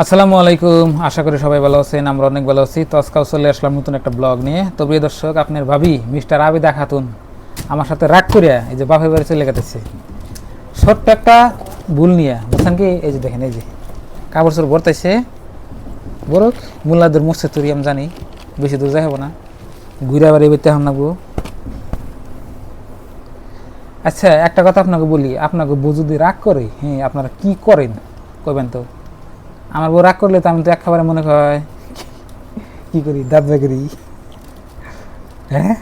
আসসালামু আলাইকুম, আশা করি সবাই ভালো আছেন। আমরা অনেক ভালো আছি। তো আজকাল চলে আসলাম নতুন একটা ব্লগ নিয়ে। তো প্রিয় দর্শক, আপনার ভাবি মিস্টার আবিদা খাতুন আমার সাথে রাগ করিয়া এই যে বাপের বাড়ি চলে গেছে ছোট্ট একটা ভুল নিয়ে, বুঝছেন কি? এই যে দেখেন, এই যে কাপড় চোপড় ভরতেছে বড় মুল্লাদের মসজিদ তৈরি আমি জানি, বেশি দূর যাই হবো না, ঘুরে বাড়ি বেরতে হন না গো। আচ্ছা, একটা কথা আপনাকে বলি, আপনাকে বউ যদি রাগ করে, হ্যাঁ আপনারা কি করেন কইবেন তো? আমার বউ রাগ করলে তো আমি তো একেবারে মনে হয় কি করি, দাঁত করি। হ্যাঁ,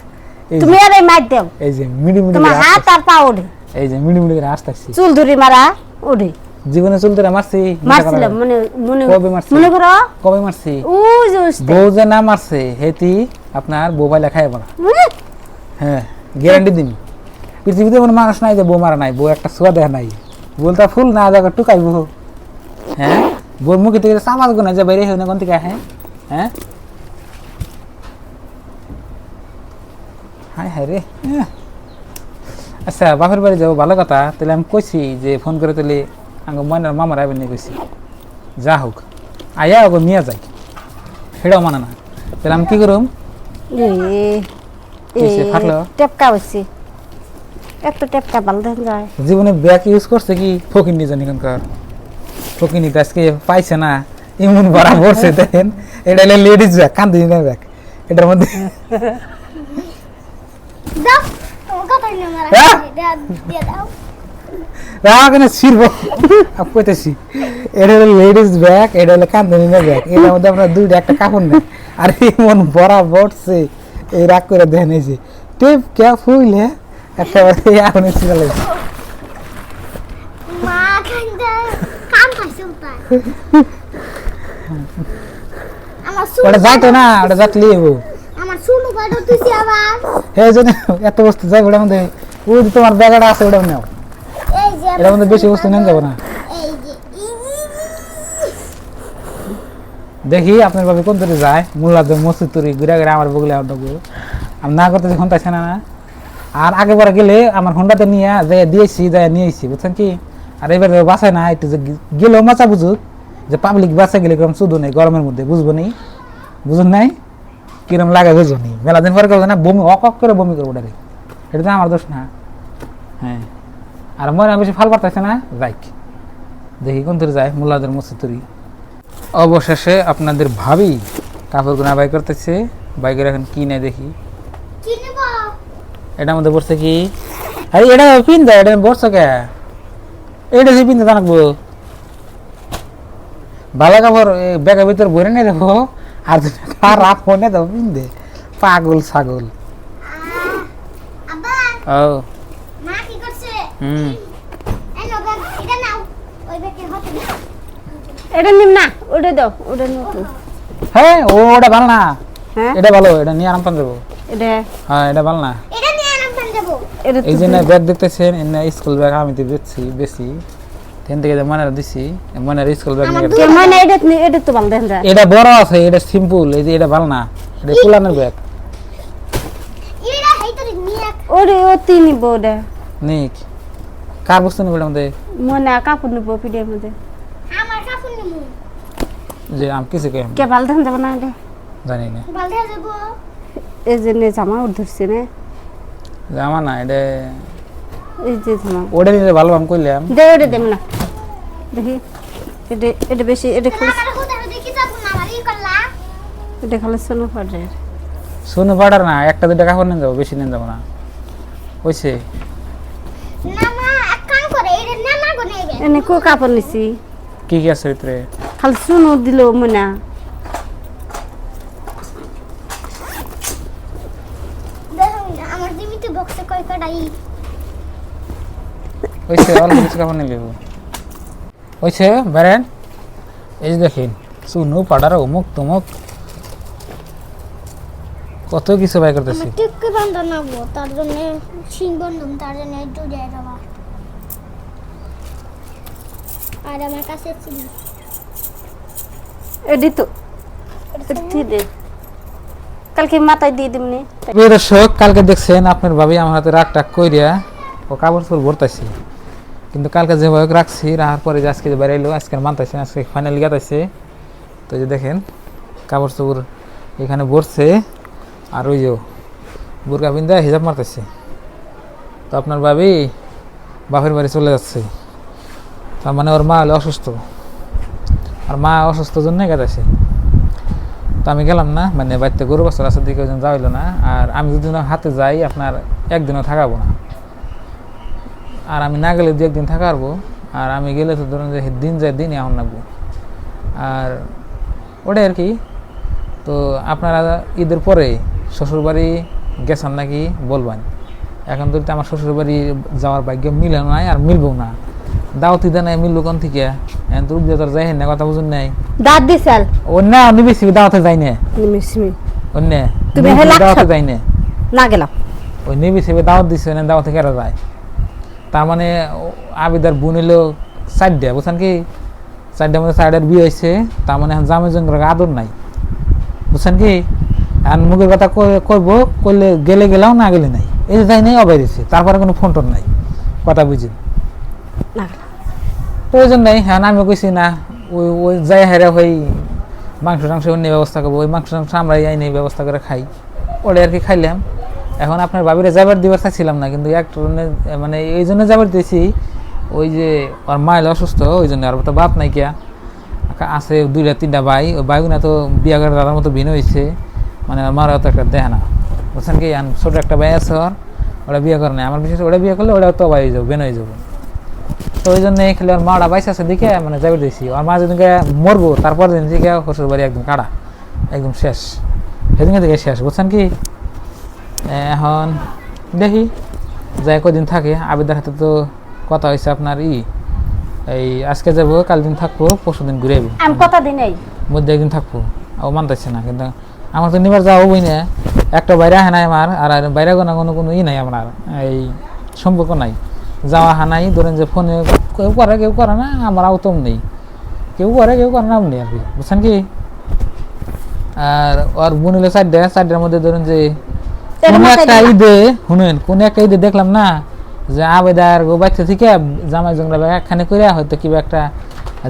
তুমি আরে মার দাও, এই যে মিডি মিডি তোমার হাত আর পা ওঠে, এই যে মিডি মিডি করে আসতেছি। চুল ধরে মারা ওঠে। জীবনে চুল ধরে মারছি? মারছিলাম, মনে মনে কবে মারছি? মনে করো কবে মারছি? ও জোস্তে বউ যে না মারছে হেতি আপনার বউ ভাই লেখাই না। হ্যাঁ, গ্যারান্টি দিন। পৃথিবীতে কোনো মানুষ নাই যে বউ মারা নাই, বউ একটা ছোঁয়া দেখা নাই, বলতা ফুল না জায়গা টুকাইব। হ্যাঁ, বউর মুখে থেকে চামাজ গোনা যে বাইরে হয় না কোন থেকে। হ্যাঁ হ্যাঁ, হায় হায় রে। আচ্ছা, বাপের বাড়ি যাবো ভালো কথা, তাহলে আমি কইছি যে ফোন করে তাহলে আগে ময়নার মামার আইবেন নিয়ে কইছি, যা হোক আয়া ওকে নিয়ে যাই, সেটাও মানে না। তাহলে আমি কি করুম? ফাটলো টেপকা হচ্ছে, একটু টেপকা ভালো দেখা যায়। জীবনে ব্যাগ ইউজ করছে কি ফকিনি জানি এখানকার, ফকিনি তো আজকে পাইছে না, এমন বড়া পড়ছে দেখেন। এটা হলো লেডিস ব্যাগ, কান্দি না ব্যাগ, এটার মধ্যে কইতেছি এটা হলো লেডিস ব্যাগ, এটা হলো কান্দিনী ব্যাগ, এটার মধ্যে আপনার দুইটা একটা কাপড় নেই। আর এমন বড়া পড়ছে, এই রাগ করে দেখেন, এই যে টেপ কে ফুল, হ্যাঁ একেবারে এখন ওটা যাইতো না, ওটা যাতলি এত বস্তু যাই ওটার মধ্যে, ওই তোমার ব্যাগটা আছে ওটাও নেও, এটার মধ্যে বেশি বস্তু নেন যাবো না। দেখি আপনার ভাবে কোন তরি যায়, মোল্লাদের মসজিদ তরি ঘুরে ঘুরে আমার বগলে আমি না করতে যখন তাইছে না। আর আগে পরে গেলে আমার হোন্ডাতে নিয়ে যাই দিয়েছি, যাই নিয়েছি, বুঝছেন কি? আর এবার বাসায় না একটু গেলেও মাচা বুঝুক যে পাবলিক বাসা গেলে কিরম শুধু নেই গরমের মধ্যে, বুঝবো নি? বুঝুন নাই কিরম লাগে, বুঝবো নি? মেলা দিন পরে করবো না বমি, অক করে বমি করবো ওটারে, এটা তো আমার দোষ না। হ্যাঁ, আর মনে বেশি ফাল পারতেছে না, যাই দেখি কোন তরি যায় মোল্লাদের মসজিদ তরি। অবশেষে আপনাদের ভাবি কাপড় গোনা বাই করতেছে, বাইকের এখন কি নেই দেখি। এটার মধ্যে বসছে কি? আরে এটা পিন দেয়, এটা বসছো কে? এটা যে পিনতে জানাবো ভালো কাপড় ব্যাগের ভিতরে ভরে নিয়ে দেবো, আর খারাপ ফোনে দেবো পিন দে, পাগল ছাগল। ও এটা নিম না, ওটা দাও, ওটা নিও। হ্যাঁ, ওটা ভালো না, হ্যাঁ এটা ভালো, এটা নিয়ে আরাম পান যাবো। এটা হ্যাঁ, এটা ভালো না। এটা এই যে ব্যাগ দেখতেছেন, স্কুল ব্যাগ আমি তো বেশি তেন থেকে মনে দিছি, মনে স্কুল ব্যাগ নিয়ে মানে এটা তো ভালো দেখা যায়। এটা বড় আছে, এটা সিম্পল, এই যে এটা ভালো না, এটা পুলানের ব্যাগ। ওরে ও তিনি বড়া নিক কার বস্তু নিব আমাদের, মনে কাপড় নিব পিডের মধ্যে, আমার কাপড় নিব যে আমি কিছু কে কে ভালো দেখা যাবে না? এটা জানি না, ভালো দেখা যাব। এই যে নে জামা ধরছে না, জামা না এটা, এই যে জামা ওটা নিলে ভালো আমি কইলাম। দে ওটা দেব না, দেখি এটা এটা বেশি, এটা খালি আমার কোথাও দেখি যাব না, আমারই করলা। এটা খালি সোনো পাড়ে। শুনো পাড়ার না, একটা দুটা কাপড় নিয়ে যাবো, বেশি নিয়ে যাবো না, হইছে? না মা এক কাম করে এটা না না গো নেবে। এনে কো কাপড় নিছি, কি কি আছে ভিতরে? খালি সোনো দিল মনে। দেখুন আমার জিমিতে বক্সে কয় কটাই হইছে? অল্প কিছু কাপড় নিয়ে যাবো, হইছে? বেরেন এই যে দেখেন, শুনো পাড়ার অমুক তমুক কত কিছু বাই করতেছি। আমার টিককে বন্ধ না গো, তার জন্য সিং বন্ধম, তার জন্য একটু দিয়ে দেওয়া। আর আমার কাছে ছিল এডি তো ঠিক দে, কালকে মাথায় দিয়ে দিমনি। প্রিয় দর্শক, কালকে দেখছেন আপনার ভাবি আমার হাতে রাগ টাক কইরা ও কাপড় চোপড় ভরতাছি, কিন্তু কালকে যেভাবে রাখছি রাখার পরে যে আজকে যে বেরাইলো আজকে মানতেছে আজকে ফাইনালি গাতাইছে। তো এই যে দেখেন কাপড় চোপড় এখানে বসছে আর ওই যে বোরকা বিন্দা হিজাব মারতেছে। তো আপনার ভাবি বাপের বাড়ি চলে যাচ্ছে, তার মানে ওর মা হলে অসুস্থ, আর মা অসুস্থ জন্যই গাতাইছে। তো আমি গেলাম না, মানে বাড়িতে গরু বছর আসার দিকে ওই জন্য যাওয়া হইলো না। আর আমি যদি হাতে যাই আপনার একদিনও থাকাবো না, আর আমি না গেলে 2 একদিন থাকা পারবো। আর আমি গেলে তো ধরুন যে দিন যায় দিনই এখন লাগবো। আর ওটাই আর কি। তো আপনারা ঈদের পরে শ্বশুরবাড়ি গেছেন নাকি বলবেন। এখন তো আমার শ্বশুরবাড়ি যাওয়ার ভাগ্য মিলে নাই আর মিলবো না। দাওয়াতি দেয় মিলবো কোন থেকে, এখন তো উদ্যোগ যাই না, কথা বুঝুন নাই। দাঁত দিছাল অন্য নিবেছি দাওয়াতে যাই না, নিমিসমি অন্য তুমি হেলা দাওয়াতে যাই না, না গেলাম ওই নিবেছি দাওয়াত দিচ্ছে না, দাওয়াতে কেরা যায়। তার মানে আবিদার বোন এলো 4টা, বুঝছেন কি 4টার মধ্যে 4টার বিয়ে হয়েছে। তার মানে এখন জামে জঙ্গলের আদর নাই, বুঝছেন কি। আর মুখের কথা করবো, করলে গেলে গেলাও না গেলে নাই, এই যে যাই নাই অবাইছে, তারপরে কোনো ফোন টোন নাই, কথা বুঝেন না গেলাম প্রয়োজন নেই। হ্যাঁ আমি কইছি না, ওই ওই যাই হেরা ওই মাংস টাংস অন্য ব্যবস্থা করবো, ওই মাংস টাংস আমরা আইনি ব্যবস্থা করে খাই, ওটাই আর কি খাইলাম। এখন আপনার বাবিরে যাবার দিবার চাইছিলাম না, কিন্তু এক মানে এই জন্য যাবার দিয়েছি, ওই যে ওর মাইল অসুস্থ, ওই জন্য। আর তো বাপ নাই কিয়া আছে 2টা 3টা ভাই, ওই ভাইগুনা তো বিয়া করে দাদার মতো ভিন্ন হয়েছে, মানে মারা তো একটা দেয় না, বুঝছেন কি। ছোট একটা ভাই আছে ওর, ওরা বিয়ে করে না, আমার বিশেষ ওটা বিয়ে করলে ওটা তো ভাই হয়ে যাবো, বেন হয়ে যাবো। তো ওই জন্য খেলে ওর মাটা বাইসে আছে দিকে মানে যাবে দিয়েছি। ওর মা যেদিনকে মরবো তারপর দিন থেকে শ্বশুর বাড়ি একদম কাটা, একদম শেষ, সেদিনকে থেকে শেষ, বুঝছেন কি। এখন দেখি যাই কদিন থাকে। আবিদার হাতে তো কথা হয়েছে আপনার এই আজকে যাবো, কাল দিন থাকবো, পরশু দিন ঘুরে যাবো, আমি কথা দিই নাই মধ্যে একদিন থাকবো। ও মানতেছে না, কিন্তু আমার তো নিবার যাওয়া হবই না, একটা বাইরে আহে নাই আমার, আর বাইরে কোনো নাই আপনার, এই সম্পর্ক নাই, যাওয়া হানাই। ধরেন যে ফোনে কেউ করে কেউ করে না, আমার আওতম নেই, কেউ করে কেউ করে না নেই আর কি, বুঝছেন কি। আর ওর বোন হলো 4টার মধ্যে ধরেন যে কোন একটা ঈদে শুনেন, কোন একটা ঈদে দেখলাম না যে আবেদার বাচ্চা থেকে জামাই জঙ্গলা একখানে করে হয়তো কিবা একটা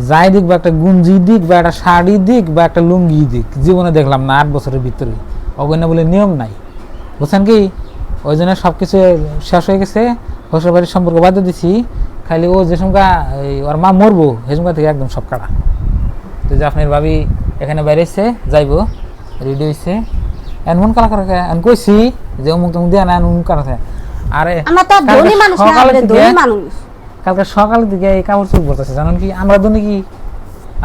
যাই দিক বা একটা গুঞ্জি দিক বা একটা শাড়ি দিক বা একটা লুঙ্গি দিক, জীবনে দেখলাম না 8 বছরের ভিতরে। অগণ্য বলে নিয়ম নাই, বুঝছেন কি। ওই জন্য সব কিছু শেষ হয়ে গেছে, শ্বশুর বাড়ির সম্পর্ক বাদে দিছি। খালি ও যে সময় ওর মা মরবো সেই সময় থেকে একদম সব কাটা। তো যে আপনার ভাবি এখানে বাইরেছে যাইবো, রেডি হয়েছে, এমন কালা করে কইছি যে অমুক তমুক দিয়া না অমুক কারা থাকে। আরে আমরা তো ধনী মানুষ না, আমরা ধনী মানুষ। কালকে সকালের দিকে এই কাপড় চোপড় পরতেছে, জানেন কি আমরা ধনী কি,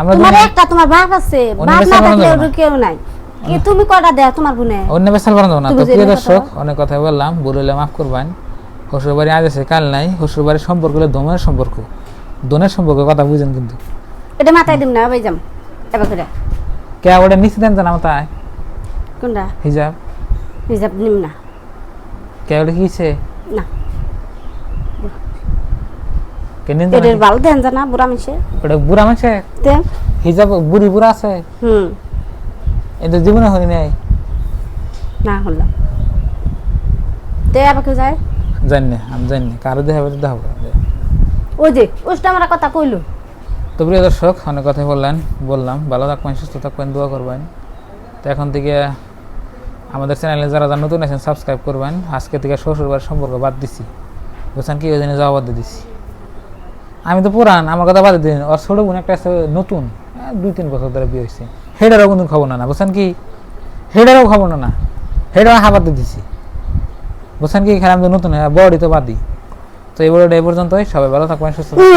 আমরা তোমার একটা তোমার বাপ আছে, বাপ না থাকলে ওর কেউ নাই। কি তুমি কয়টা দেও তোমার বোনে? অন্য বেসাল বানাবো না। তো প্রিয় দর্শক অনেক কথা বললাম, বললে মাফ করবেন। শ্বশুর বাড়ি আজ আছে কাল নাই, শ্বশুর বাড়ির সম্পর্ক হলো দমের সম্পর্ক, দনের সম্পর্ক, কথা বুঝেন কিন্তু। এটা মাথায় দিম না ভাই যাম এবার করে। কে ওটা নিচে দেন জানা মাথায় কোনটা হিজাব, হিজাব নিম না। কে ওটা কিছে না কেন দেন এদের ভালো দেন জানা বুড়া মিশে, ওটা বুড়া মাছে দেন হিজাব বুড়ি বুড়া আছে, এটা জীবনে হরি নাই না হলো তে আবার কেউ যায় জানি না, আমি জানি না কারো দেখাবে তো দেখাবো। ওই যে ওইটা আমরা কথা কইলো। তো প্রিয় দর্শক অনেক কথা বললাম, ভালো থাকবেন, সুস্থ থাকবেন, দোয়া করবেন। তো এখন থেকে আমাদের চ্যানেলে যারা যারা নতুন আছেন সাবস্ক্রাইব করবেন। আজকে থেকে শ্বশুর বাড়ির সম্পর্ক বাদ দিছি, বুঝছেন কি, ওই জন্য যাওয়া বাদ দিয়ে দিছি। আমি তো পুরান, আমার কথা বাদ দিন। ওর ছোটো বোন একটা আছে নতুন, 2-3 বছর ধরে বিয়ে হয়েছে, হেডারও কিন্তু খাবো না, বুঝছেন কি, হেডারও খাবো না, হেডারও হাবাদ দিয়ে দিছি, বুঝছেন কি। এখানে আমি তো নতুন বড়ি তো বাদ দিই। তো এই বড়টা এই পর্যন্তই, সবাই ভালো থাকবেন, সুস্থ থাকবেন।